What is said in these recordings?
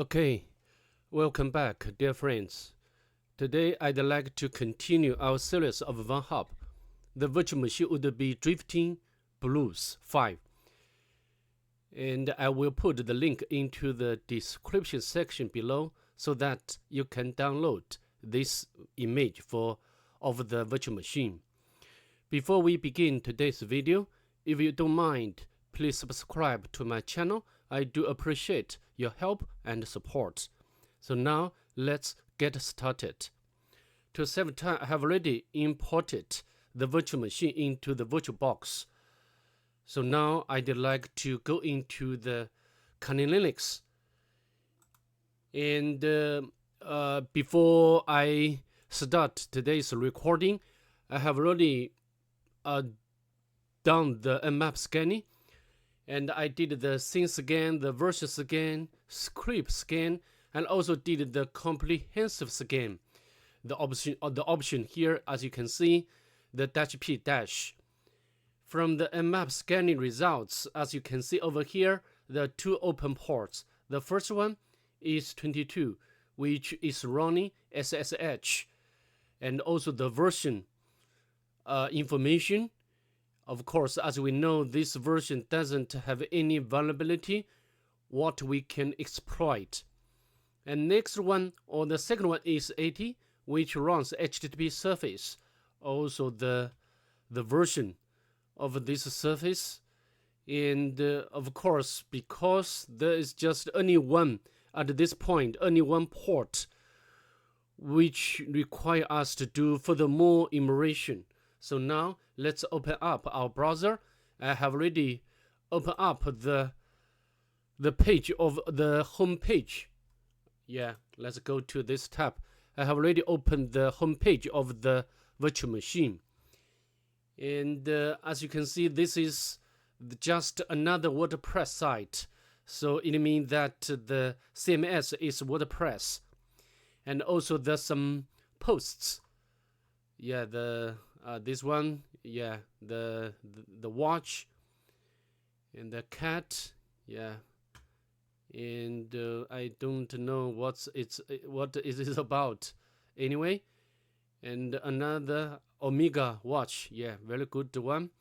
Okay, welcome back, dear friends. Today I'd like to continue our series of Vulnhub. The virtual machine would be Driftingblues 5. And I will put the link into the description section below so that you can download this image of the virtual machine. Before we begin today's video, if you don't mind, please subscribe to my channel. I do appreciate your help and support. So now let's get started. To save time, I have already imported the virtual machine into the VirtualBox. So now I'd like to go into the Kali Linux. And before I start today's recording, I have already done the nmap scanning. And I did the scene scan, the version scan, script scan, and also did the comprehensive scan. The option here, as you can see, the -P-. From the nmap scanning results, as you can see over here, there are two open ports. The first one is 22, which is running SSH, and also the version information. Of course, as we know, this version doesn't have any vulnerability what we can exploit. And next one, or the second one, is 80, which runs HTTP surface. Also the version of this surface. And of course, because there is just only one at this point, only one port, which require us to do furthermore enumeration. So now let's open up our browser. I have already opened up the page of the home page. Yeah, let's go to this tab. I have already opened the home page of the virtual machine. And as you can see, this is just another WordPress site. So it means that the CMS is WordPress. And also there's some posts. Yeah, this one, yeah, the watch and the cat, yeah, and I don't know what is it about anyway. And another Omega watch, yeah, very good one.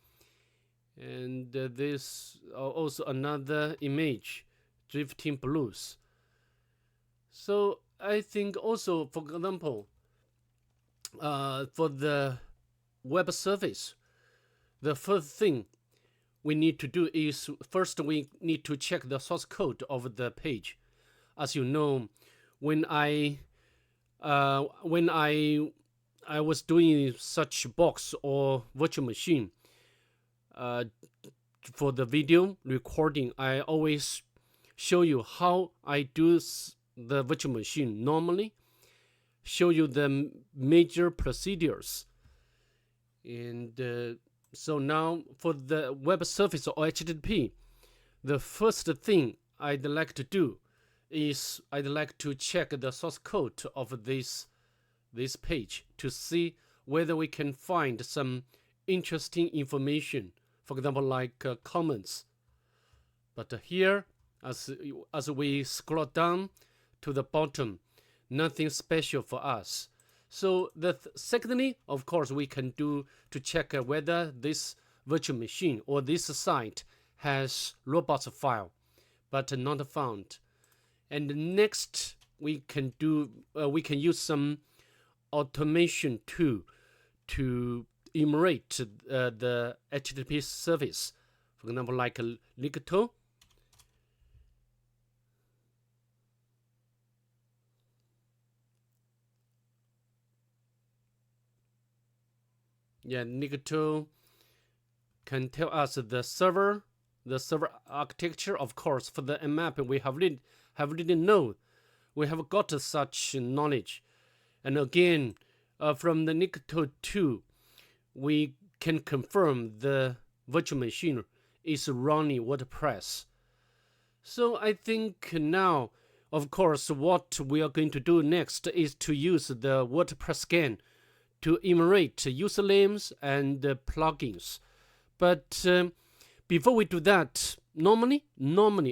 And this also another image, Driftingblues. So I think also, for example, for the web service, the first thing we need to do is first we need to check the source code of the page. As you know, when I was doing such box or virtual machine for the video recording, I always show you how I do the virtual machine normally, show you the major procedures. And so now for the web service or HTTP, the first thing I'd like to do is I'd like to check the source code of this page to see whether we can find some interesting information, for example, like comments. But here, as we scroll down to the bottom, nothing special for us. So secondly, of course, we can do to check whether this virtual machine or this site has robots file, but not found. And next, we can use some automation tool to enumerate the HTTP service, for example, like Ligto. Yeah, Ligto can tell us the server architecture. Of course, for the nmap, we have already know. We have got such knowledge. And again, from the Ligto 2, we can confirm the virtual machine is running WordPress. So I think now, of course, what we are going to do next is to use the WordPress scan to enumerate usernames and plugins. But before we do that, normally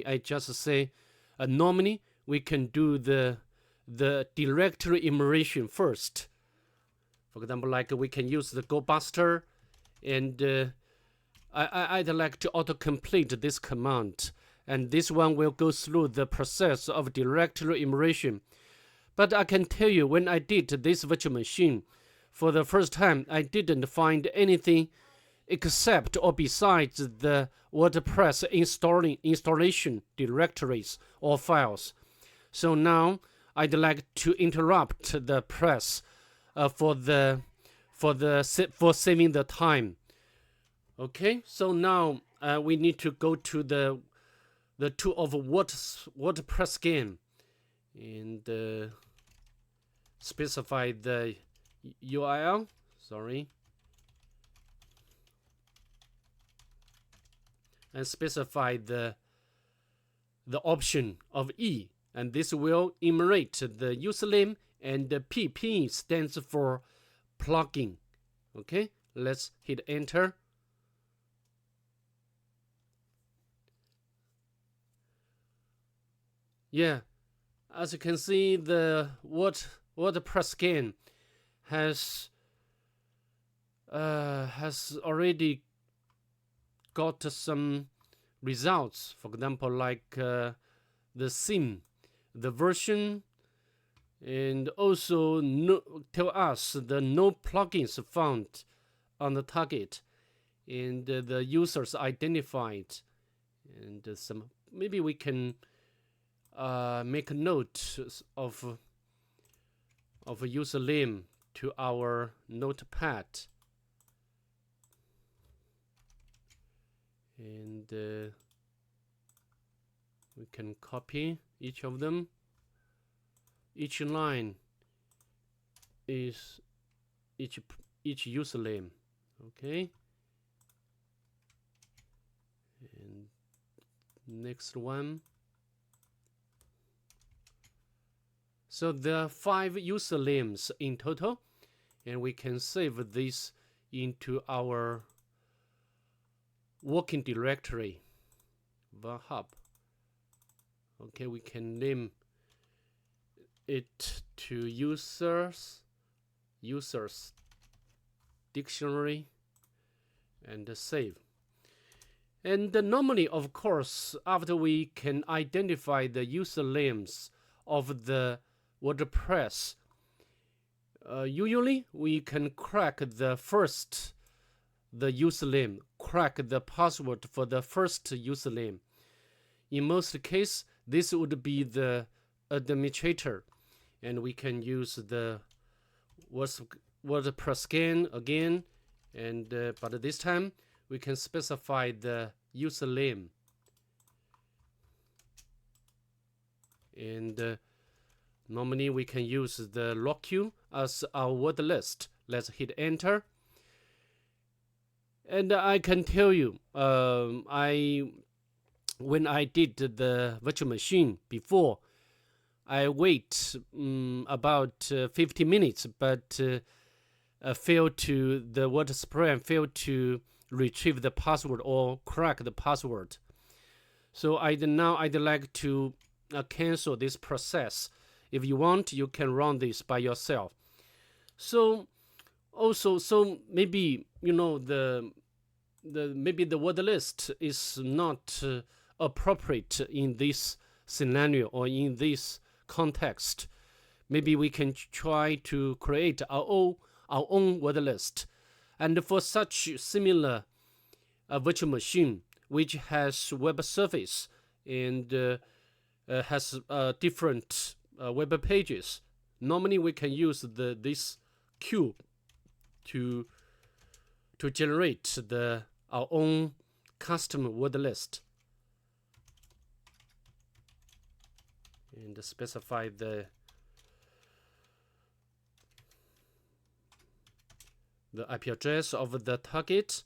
I just say normally we can do the directory enumeration first. For example, like we can use the GoBuster, and I'd like to autocomplete this command, and this one will go through the process of directory enumeration. But I can tell you, when I did this virtual machine for the first time, I didn't find anything except or besides the WordPress installation directories or files. So now I'd like to interrupt the press for saving the time. Okay, so now we need to go to the tool of WordPress scan and specify the URL. Sorry. And specify the option of E, and this will enumerate the username, and the PP stands for plugin. Okay, let's hit enter. Yeah, as you can see, the WordPress scan has already got some results. For example, like the theme, the version, and also tell us the no plugins found on the target, and the users identified, and some maybe we can make a note of a username to our notepad, and we can copy each of them. Each line is each username. Okay, and next one. So there are 5 usernames in total, and we can save this into our working directory, Vulnhub. Okay, we can name it to users dictionary, and save. And normally, of course, after we can identify the usernames of the WordPress, usually we can crack the username, crack the password for the first username. In most cases, this would be the administrator, and we can use the WordPress scan again, and but this time we can specify the username, and normally we can use the log queue as our word list. Let's hit enter. And I can tell you, when I did the virtual machine before, I wait about 50 minutes, but failed to retrieve the password or crack the password. So I'd like to cancel this process. If you want, you can run this by yourself. So also, maybe maybe the word list is not appropriate in this scenario or in this context. Maybe we can try to create our own word list. And for such similar virtual machine, which has web service and has different web pages, normally we can use this queue to generate our own custom word list, and specify the IP address of the target,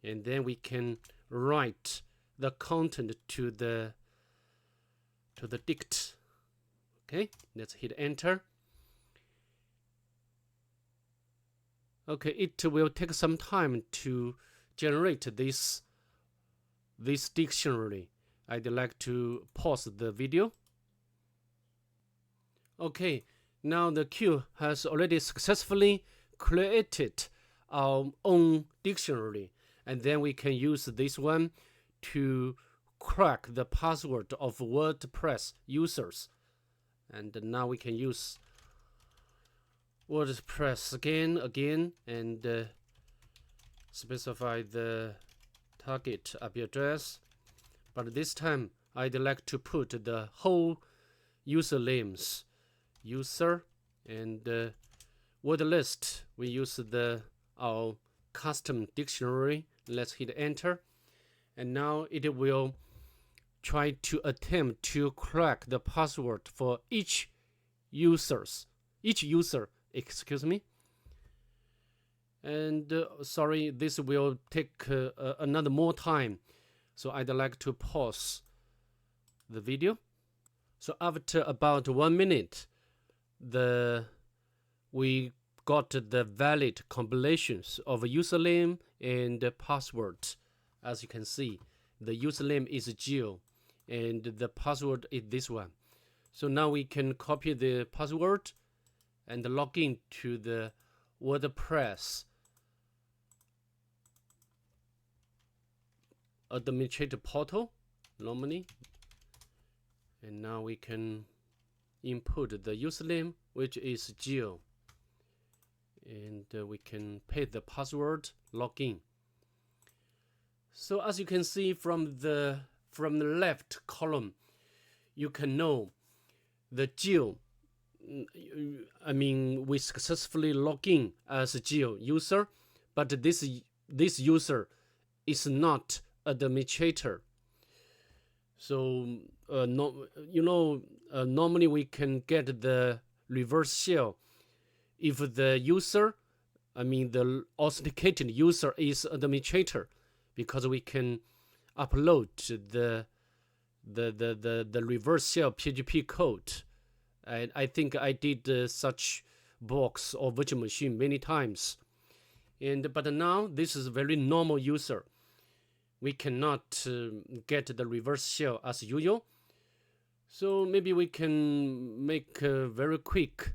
and then we can write the content to the dict. Okay, let's hit enter. Okay, it will take some time to generate this dictionary. I'd like to pause the video. Okay, now the queue has already successfully created our own dictionary, and then we can use this one to crack the password of WordPress users. And now we can use WordPress again and specify the target IP address. But this time I'd like to put the whole usernames. User and word list. We use our custom dictionary. Let's hit enter, and now it will try to attempt to crack the password for each user. Excuse me. And sorry, this will take another more time, so I'd like to pause the video. So after about 1 minute, we got the valid combinations of username and password. As you can see, the username is Geo and the password is this one. So now we can copy the password and log in to the WordPress administrator portal normally, and now we can input the username, which is Geo, and we can paste the password, log in. So as you can see from the left column, you can know the Geo. I mean, we successfully log in as a Geo user, but this user is not administrator. So normally we can get the reverse shell if the user, I mean the authenticated user, is administrator, because we can upload the reverse shell PGP code. And I think I did such box or virtual machine many times. But now this is a very normal user. We cannot get the reverse shell as usual. So maybe we can make a very quick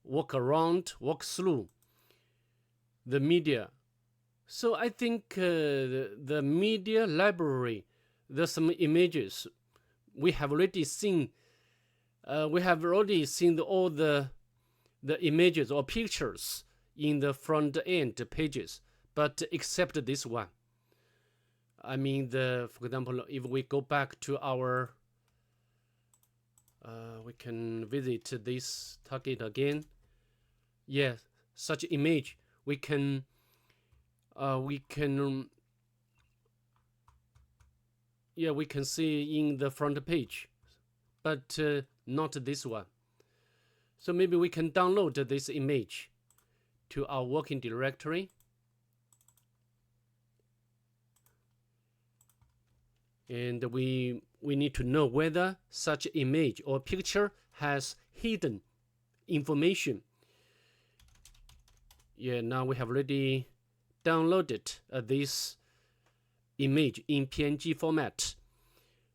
walk through the media. So I think the media library, there's some images. We have already seen all the images or pictures in the front end pages, but except this one. I mean, for example, if we go back to our, we can visit this target again. Yes, such image we can see in the front page, but not this one. So maybe we can download this image to our working directory. And we need to know whether such image or picture has hidden information. Yeah, now we have already downloaded this image in PNG format.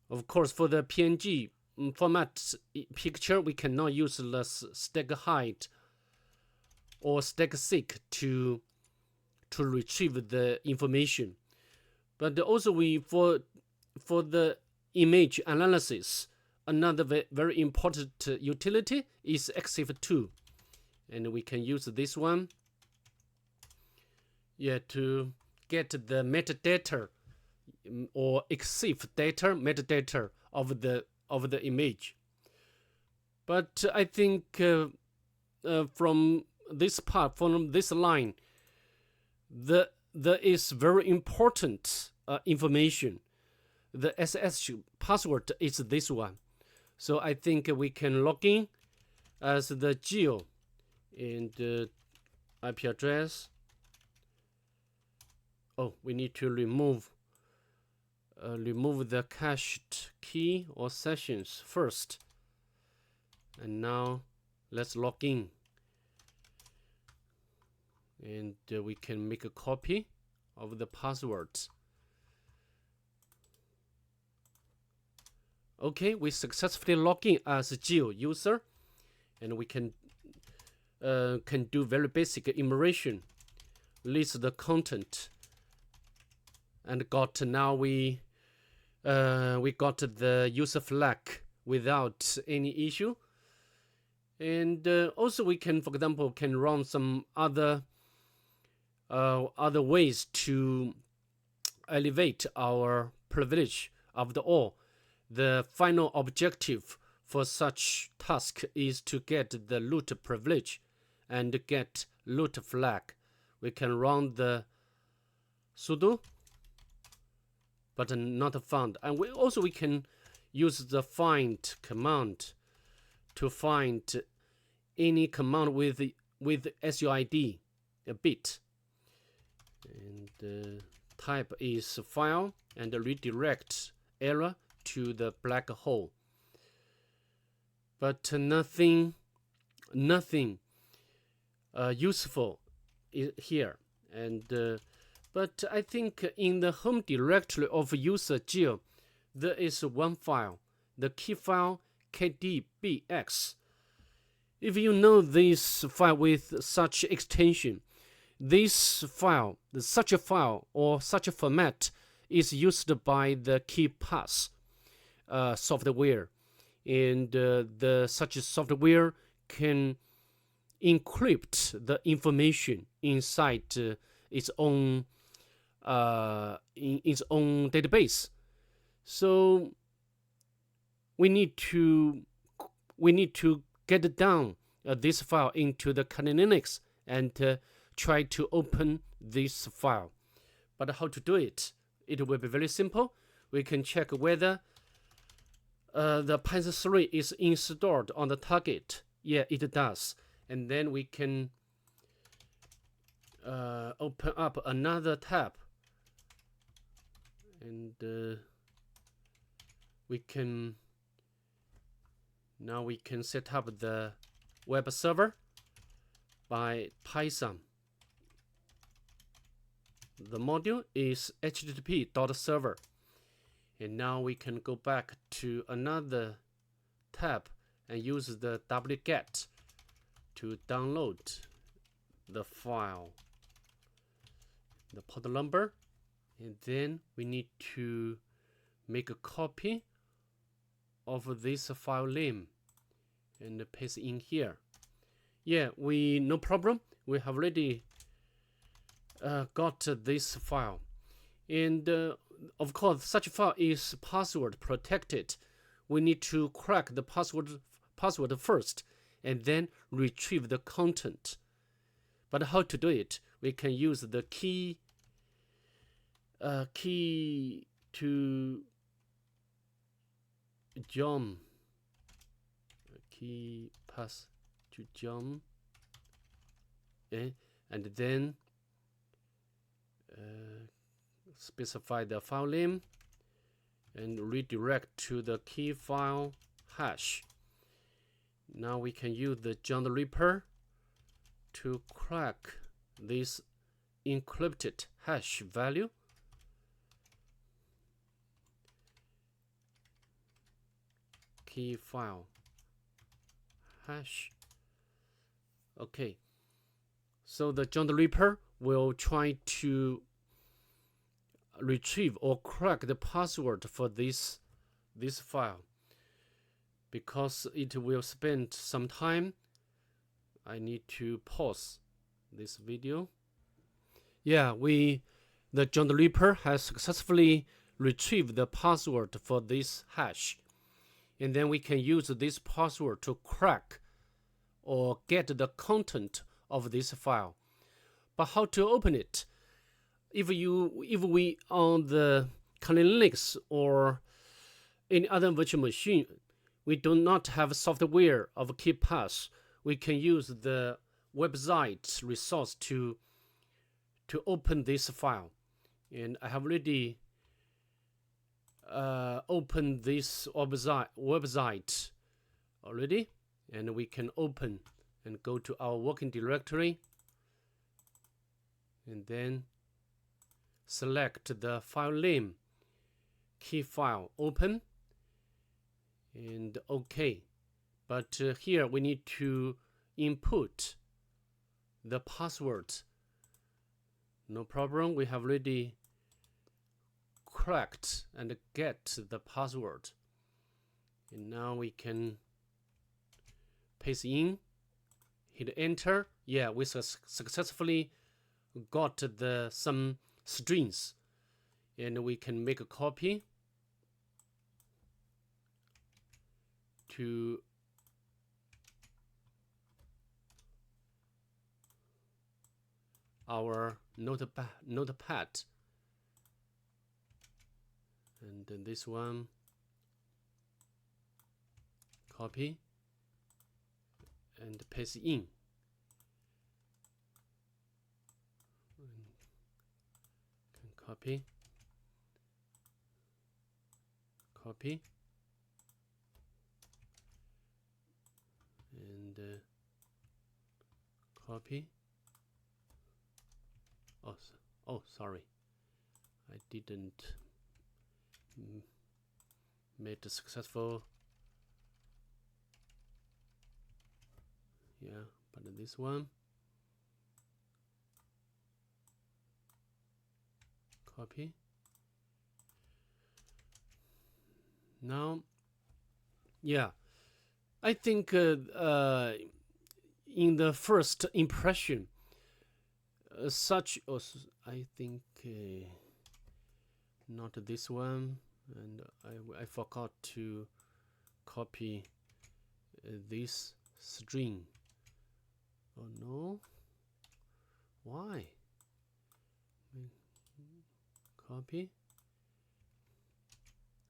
Of course, for the PNG format picture, we cannot use the stack height or stack seek to retrieve the information. But also for the image analysis, another very important utility is EXIF2, and we can use this one to get the metadata or EXIF data metadata of the image. But I think from this line, there is very important information. The SS password is this one. So I think we can log in as the Geo and IP address. Oh, we need to remove the cached key or sessions first. And now let's log in. And we can make a copy of the passwords. Okay, we successfully log in as a Geo user, and we can do very basic enumeration, list the content, and now we got the user flag without any issue. And also we can, for example, run some other ways to elevate our privilege. After all, the final objective for such task is to get the root privilege and get root flag. We can run the sudo, but not found. And we can use the find command to find any command with SUID a bit. And type is file, and redirect error to the black hole. But nothing useful here. And but I think in the home directory of user Jill, there is one file, the key file kdbx. If you know this file with such extension, this file, such a file or such a format is used by the KeePass software, and such software can encrypt the information inside its own database. So we need to get down this file into the kernel Linux and try to open this file. But how to do it? It will be very simple. We can check whether the Python 3 is installed on the target. Yeah, it does. And then we can open up another tab, and we can set up the web server by Python. The module is http://server, and now we can go back to another tab and use the wget to download the file, the port number, and then we need to make a copy of this file name and paste in here. Yeah, no problem. We have already got this file, and of course, such file is password protected. We need to crack the password first, and then retrieve the content. But how to do it? We can use the key to jump, key pass to jump, and then specify the file name and redirect to the key file hash. Now we can use the John the Ripper to crack this encrypted hash value. Key file hash. Okay, so the John the Ripper will try to retrieve or crack the password for this file. Because it will spend some time, I need to pause this video. Yeah, the John the Ripper has successfully retrieved the password for this hash, and then we can use this password to crack or get the content of this file. But how to open it? If we on the kernel Linux or any other virtual machine, we do not have software of KeePass, we can use the website resource to open this file. And I have already opened this website already, and we can open and go to our working directory, and then select the file name, key file, open, and OK. But here we need to input the password. No problem, we have already cracked and get the password. And now we can paste in, hit enter. Yeah, we successfully got some strings, and we can make a copy to our notepad, and then this one copy and paste in. Copy, copy, and copy. Oh, sorry, I didn't make a successful. Yeah, but this one, copy. Now, yeah, I think in the first impression, I think not this one, and I forgot to copy this string. Oh no, why? Copy.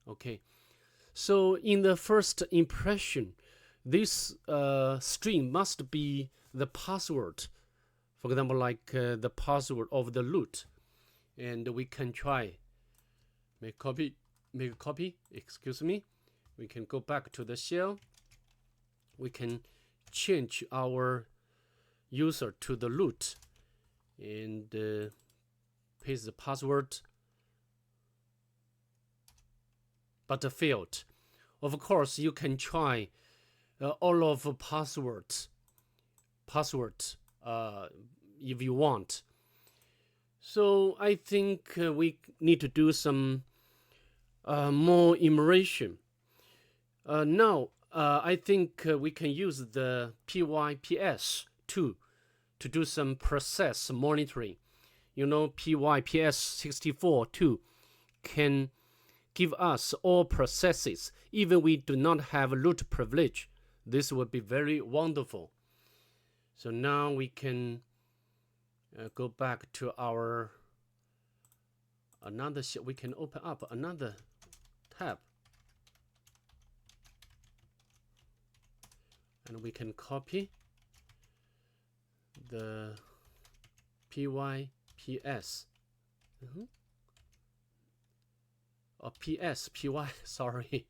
Okay, so in the first impression, this string must be the password. For example, like the password of the root, and we can try make a copy. Excuse me. We can go back to the shell. We can change our user to the root and paste the password, but failed. Of course, you can try all of passwords if you want. So I think we need to do some more enumeration. Now I think we can use the PYPS to do some process monitoring. You know, PYPS64 can give us all processes, even we do not have root privilege. This would be very wonderful. So now we can go back to our another shell. We can open up another tab, and we can copy the PYPS or PY, sorry,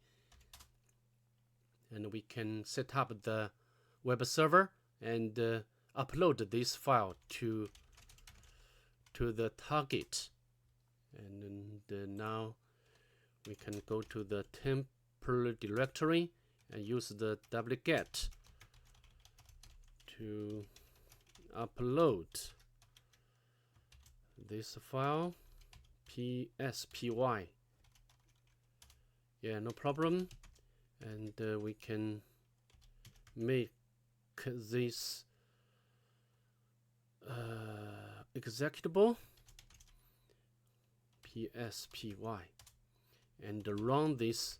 and we can set up the web server and upload this file to the target. And now we can go to the temporary directory and use the wget to upload this file pspy. Yeah, no problem. And we can make this executable pspy and run this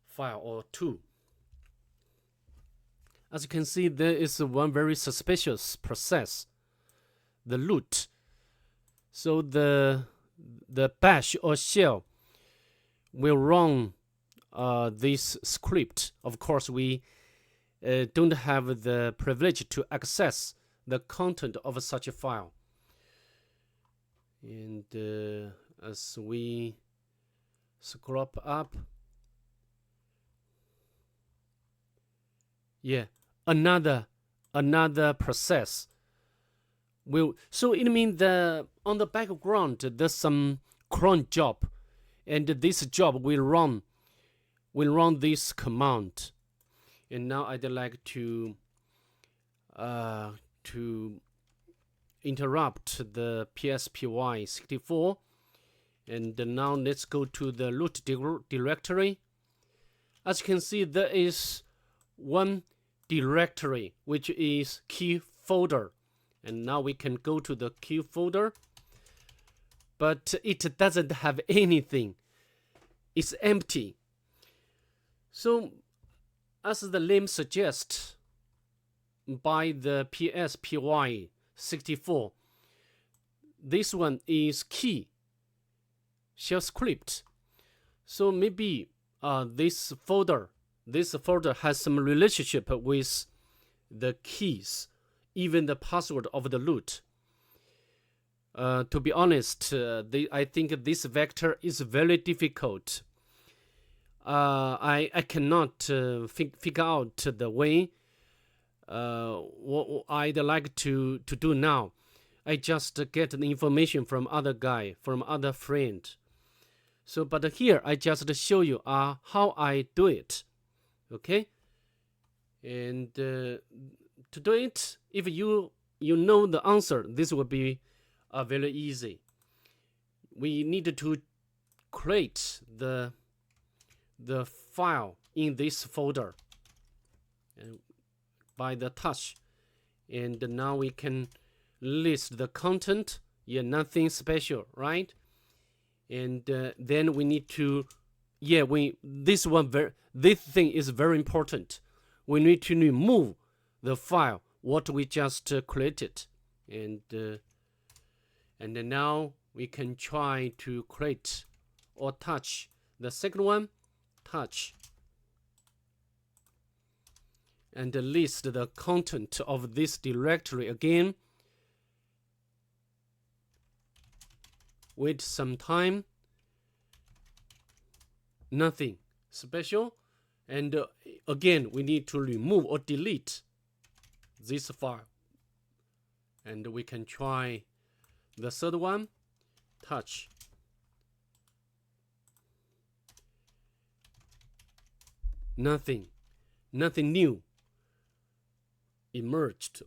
file or two. As you can see, there is one very suspicious process, the root. So the bash or shell will run this script. Of course, we don't have the privilege to access the content of such a file. And as we scroll up, yeah, another process will. So it means on the background there's some cron job, and this job will run this command. And now I'd like to interrupt the PSPY64. And now let's go to the root directory. As you can see, there is one directory which is key folder, and now we can go to the key folder, but it doesn't have anything. It's empty. So as the name suggests, by the PSPY64, this one is key shell script. So maybe this folder has some relationship with the keys, even the password of the root. To be honest, I think this vector is very difficult. I cannot figure out the way. What I'd like to do now, I just get the information from other guy, from other friend. So, but here I just show you how I do it, okay? And to do it, if you know the answer, this will be very easy. We need to create the file in this folder by the touch, and now we can list the content. Yeah, nothing special, right? And then we need to, this thing is very important. We need to remove the file what we just created, and then now we can try to create or touch the second one, touch, and list the content of this directory again. Wait some time. Nothing special. And again, we need to remove or delete this file. And we can try the third one, touch. Nothing new emerged,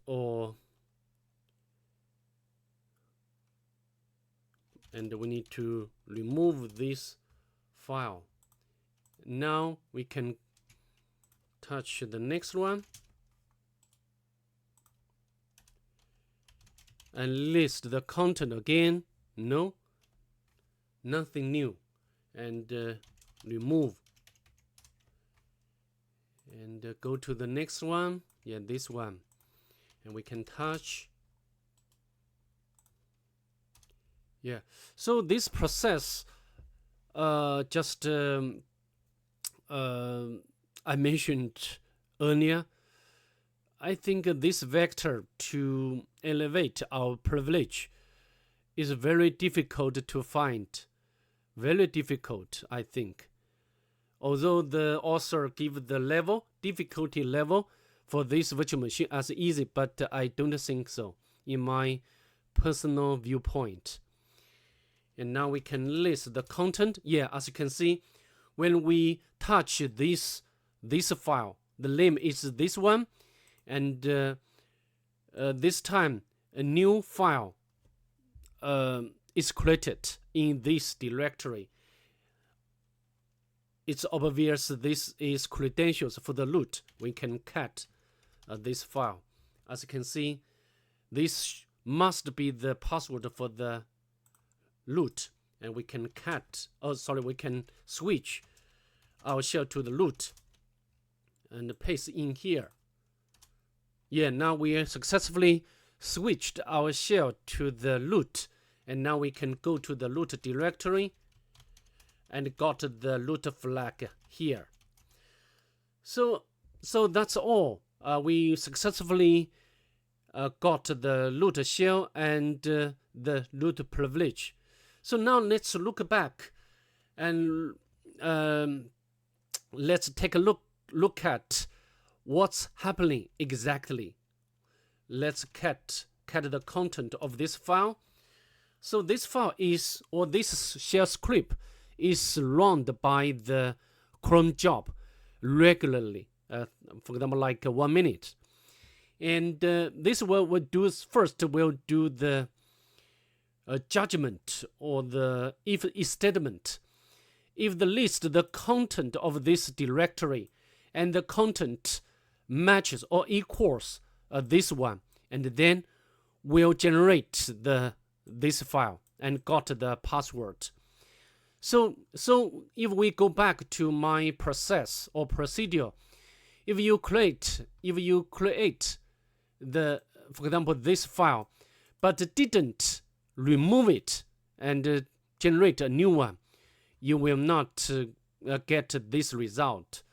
and we need to remove this file. Now we can touch the next one and list the content again. No, nothing new, and remove, and go to the next one. Yeah, this one, and we can touch. Yeah, so this process I mentioned earlier, I think this vector to elevate our privilege is very difficult to find. Very difficult, I think. Although the author give the difficulty level for this virtual machine as easy, but I don't think so in my personal viewpoint. And now we can list the content. Yeah, as you can see, when we touch this file, the name is this one, and this time a new file is created in this directory. It's obvious this is credentials for the root. We can cat this file. As you can see, this must be the password for the root, and we can we can switch our shell to the root and paste in here. Yeah, now we have successfully switched our shell to the root, and now we can go to the root directory and got the root flag here. So that's all. We successfully got the root shell and the root privilege. So now let's look back and let's take a look at what's happening exactly. Let's cat the content of this file. So this file is, or this shell script is run by the cron job regularly. for example, like 1 minute. And this will do first. We'll do the judgment or the if statement. If the list, the content of this directory and the content matches or equals this one, and then we'll generate this file and got the password. So if we go back to my process or procedure, if you create the, for example, this file, but didn't remove it and generate a new one, you will not get this result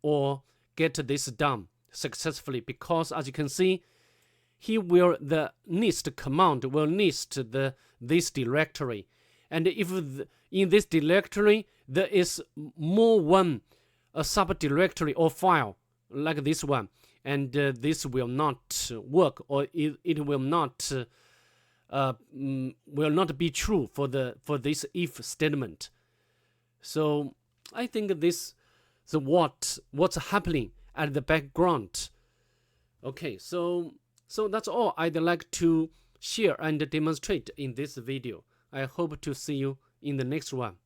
or get this done successfully, because as you can see, the list command will list this directory, and if in this directory there is a subdirectory or file like this one, and this will not work, or it will not be true for this if statement. So I think this is what's happening at the background. Okay, so that's all I'd like to share and demonstrate in this video. I hope to see you in the next one.